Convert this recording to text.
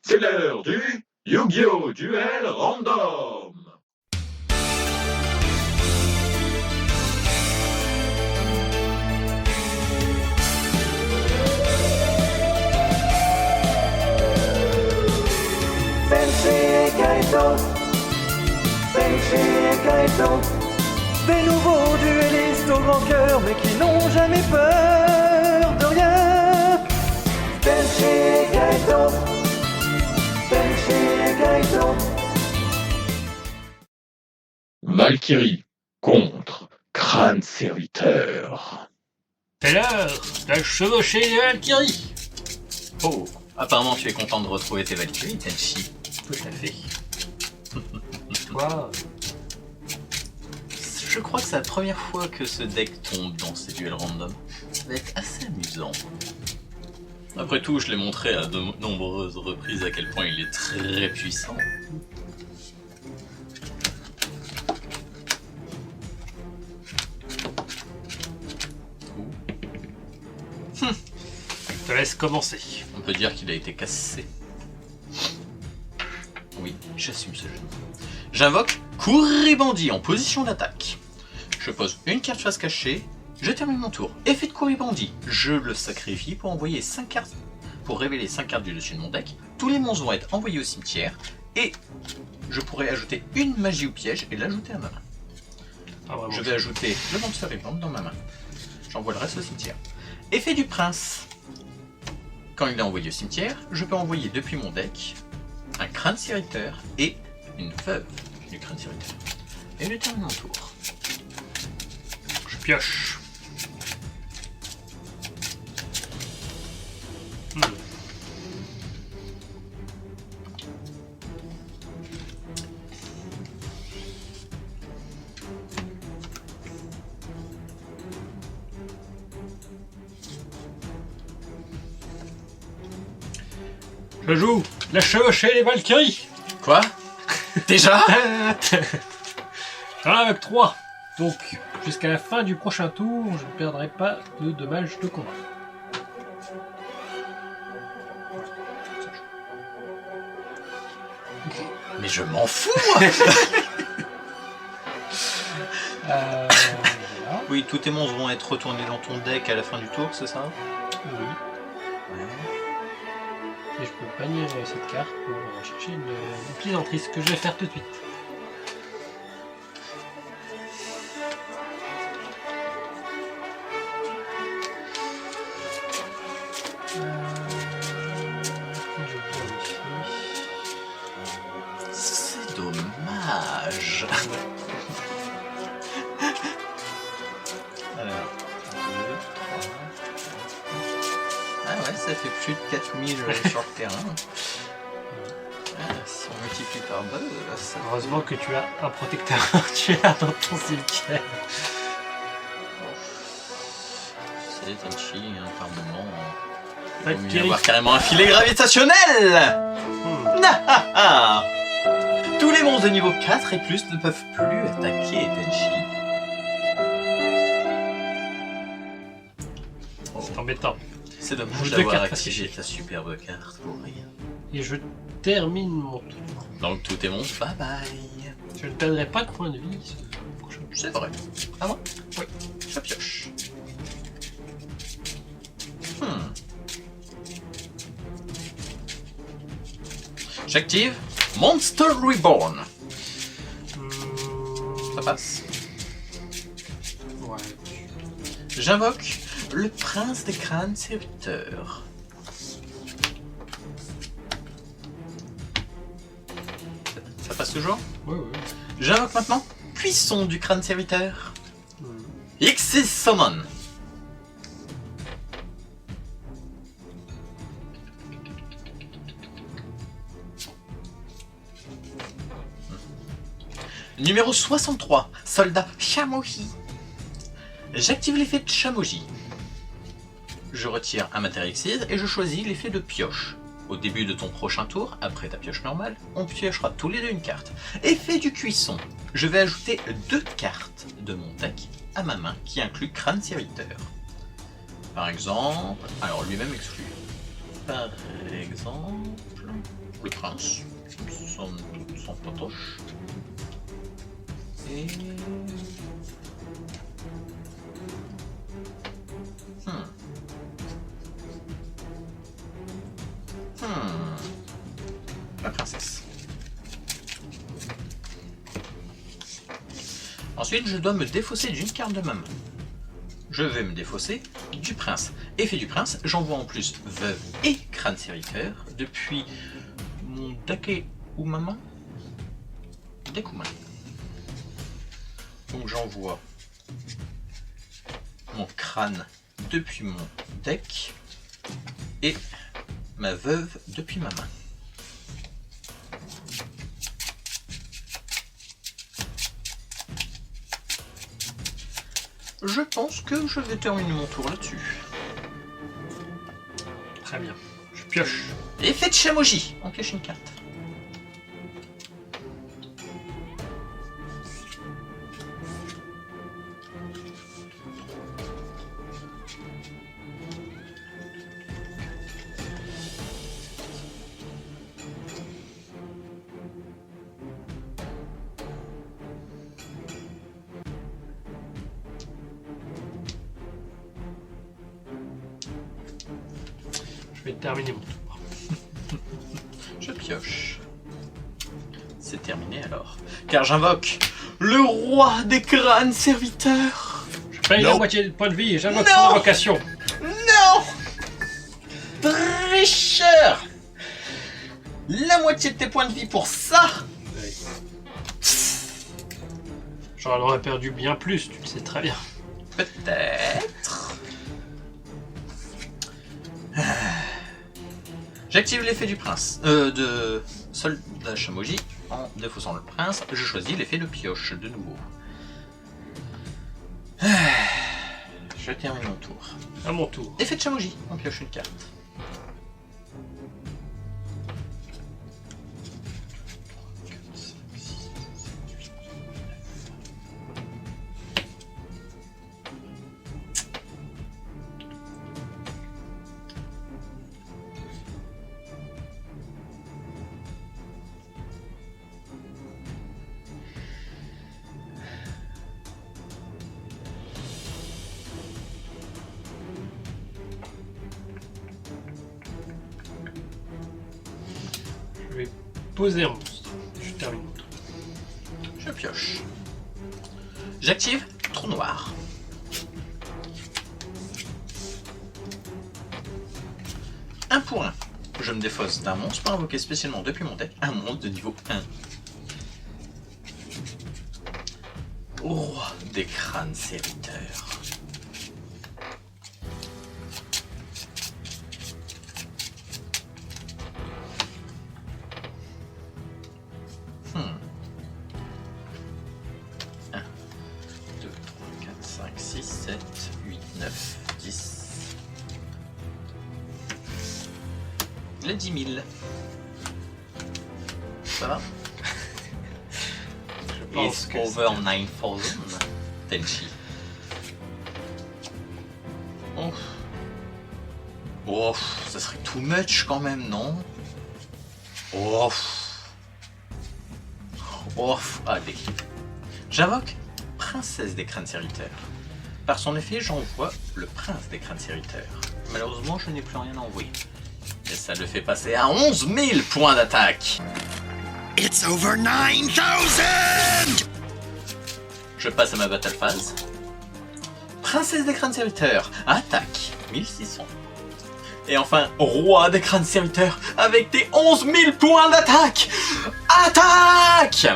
C'est l'heure du Yu-Gi-Oh! Duel Random! Tenchi et Kaito, Tenchi et Kaito, des nouveaux duellistes au grand cœur, mais qui n'ont jamais peur de rien. Tenchi et Kaito, Tenchi et Kaito. Valkyrie contre Crâne Serviteur. C'est l'heure de chevaucher les Valkyries. Oh, apparemment tu es content de retrouver tes Valkyries, Tenchi. Tout à fait. Toi, Je crois que c'est la première fois que ce deck tombe dans ces duels random. Ça va être assez amusant. Après tout, je l'ai montré à de nombreuses reprises à quel point il est très puissant. je te laisse commencer. On peut dire qu'il a été cassé. Oui, j'assume ce jeu. J'invoque Courribandi en position d'attaque. Je pose une carte face cachée, je termine mon tour. Effet de Courribandi, je le sacrifie pour envoyer 5 cartes, pour révéler 5 cartes du dessus de mon deck. Tous les monstres vont être envoyés au cimetière et je pourrais ajouter une magie ou piège et l'ajouter à ma main. Ah, vraiment, Je vais ajouter le Monster Revamp dans ma main. J'envoie le reste au cimetière. Effet du prince. Quand il est envoyé au cimetière, je peux envoyer depuis mon deck un crâne serviteur et une veuve du crâne serviteur. Et je termine mon tour. je pioche. Je joue la chevaucher les Valkyries. Quoi? Déjà? J'en ai avec 3. Donc, jusqu'à la fin du prochain tour, je ne perdrai pas de dommages de combat. Mais je m'en fous! Voilà. Oui, tous tes monstres vont être retournés dans ton deck à la fin du tour, c'est ça? Oui. Et je peux bannir cette carte pour chercher une plaisanterie, ce que je vais faire tout de suite. C'est dommage. Alors, 2, 3. Ah ouais, ça fait plus de 4000 sur le terrain. Ah, si on multiplie par 2, ça... Heureusement que tu as un protecteur artilleur dans ton cimetière. C'est Tenchi, hein, par moment. Il vaut mieux Valkyrie. avoir carrément un filet gravitationnel. Ah. Tous les monstres de niveau 4 et plus ne peuvent plus attaquer Tenchi. C'est embêtant. C'est dommage Deux d'avoir cartes activé ta superbe carte pour rien. Et je termine mon tour. Donc tous tes monstres, bye bye. Je ne perdrai pas de points de vie ce prochain tour. C'est vrai. À moi? Oui. Je pioche. J'active Monster Reborn. Ça passe. Ouais. J'invoque le prince des crânes serviteurs. Ça passe toujours? Ouais, ouais. J'invoque maintenant Cuisson du crâne serviteur. Xyz Summon. Numéro 63, soldat Chamoji. J'active l'effet de Chamoji. Je retire un matériel Xyz et je choisis l'effet de pioche. Au début de ton prochain tour, après ta pioche normale, on piochera tous les deux une carte. Effet du cuisson. Je vais ajouter 2 cartes de mon deck à ma main qui inclut crâne serviteur. Par exemple, alors lui-même exclu. Par exemple, prince, sans patoche. Et... La princesse. Ensuite, je dois me défausser d'une carte de ma main. Je vais me défausser du prince. Effet du prince, j'envoie en plus veuve et crâne serviteur depuis mon deck ou maman. Deck ou main. Donc j'envoie mon crâne depuis mon deck et ma veuve depuis ma main. Je pense que je vais terminer mon tour là-dessus. Très bien. Je pioche. Effet de Chamoji. On pioche une carte. Je vais terminer mon tour. Je pioche. C'est terminé alors. Car j'invoque le roi des crânes serviteurs. Je paye la Non. moitié de points de vie et j'invoque Non. son invocation. Non! Tricheur! La moitié de tes points de vie pour ça? J'en aurais perdu bien plus, tu le sais très bien. Peut-être. J'active l'effet du prince. De soldat Chamoji. En défaussant le prince, je choisis l'effet de pioche de nouveau. Je termine mon tour. À mon tour. Effet de Chamoji. On pioche une carte. Je vais poser un monstre. Je termine mon tour. Je pioche. J'active trou noir. Un pour un. Je me défausse d'un monstre pour invoquer spécialement depuis mon deck un monstre de niveau 1. Roi des crânes serviteurs. Un, 2, 3, 4, 5, 6, 7, 8, 9, 10. Les 10 000. Ça va? Je pense It's que over 9000. Tenchi. Oh. Oh, ça serait too much quand même, non? Oh. Oh, allez. J'invoque Princesse des crânes serviteurs. Par son effet, j'envoie le Prince des crânes serviteurs. Malheureusement, je n'ai plus rien à envoyer. Et ça le fait passer à 11 000 points d'attaque. It's over 9000! Je passe à ma battle phase. Princesse des crânes serviteurs, attaque 1600. Et enfin, roi des crânes serviteurs avec tes 11 000 points d'attaque. Attaque!